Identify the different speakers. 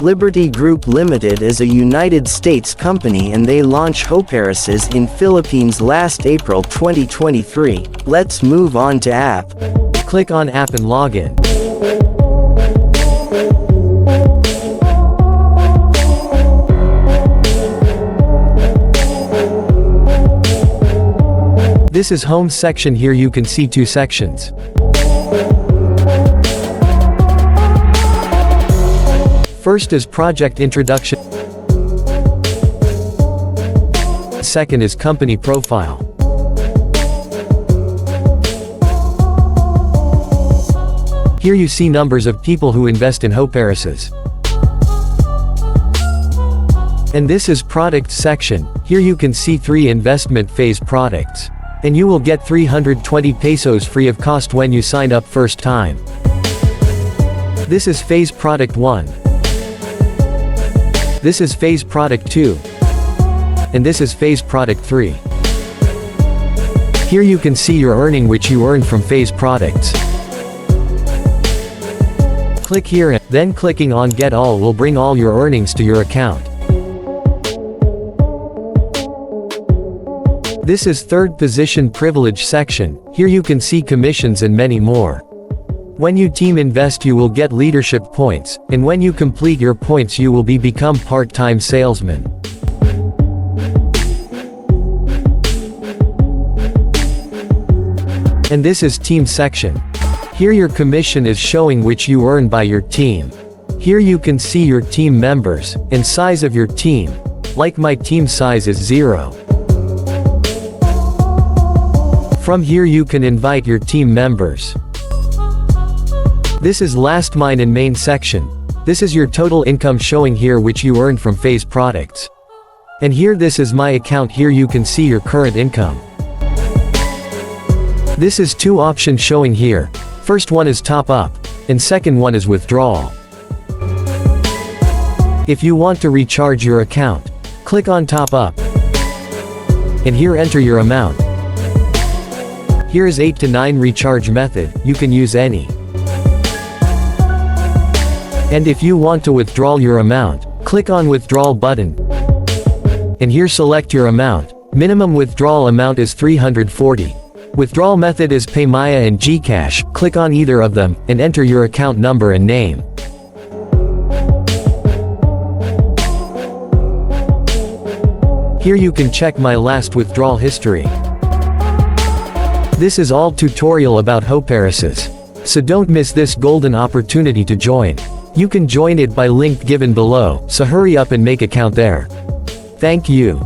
Speaker 1: Liberty Group Limited is a United States company and they launched Hoperices in Philippines last April 2023. Let's move on to app.
Speaker 2: Click on App and Login. This is Home section. Here you can see two sections. First is Project Introduction. Second is Company Profile. Here you see numbers of people who invest in Hoperices. And this is Product section. Here you can see 3 investment phase products. And you will get 320 pesos free of cost when you sign up first time. This is Phase Product 1. This is Phase Product 2. And this is Phase Product 3. Here you can see your earning which you earn from phase products. Click here and then clicking on Get All will bring all your earnings to your account. This is Third Position Privilege section. Here you can see commissions and many more. When you team invest you will get leadership points, and when you complete your points you will become part-time salesman. And this is Team section. Here your commission is showing which you earn by your team. Here you can see your team members, and size of your team. Like my team size is 0. From here you can invite your team members. This is Last Mine and Main section. This is your total income showing here which you earned from phase products. And here this is my account. Here you can see your current income. This is 2 options showing here. First one is top up, and second one is withdrawal. If you want to recharge your account, click on top up. And here enter your amount. Here is 8 to 9 recharge method, you can use any. And if you want to withdraw your amount, click on withdrawal button. And here select your amount. Minimum withdrawal amount is 340. Withdrawal method is PayMaya and GCash. Click on either of them, and enter your account number and name. Here you can check my last withdrawal history. This is all tutorial about Hoperices. So don't miss this golden opportunity to join. You can join it by link given below, so hurry up and make account there. Thank you.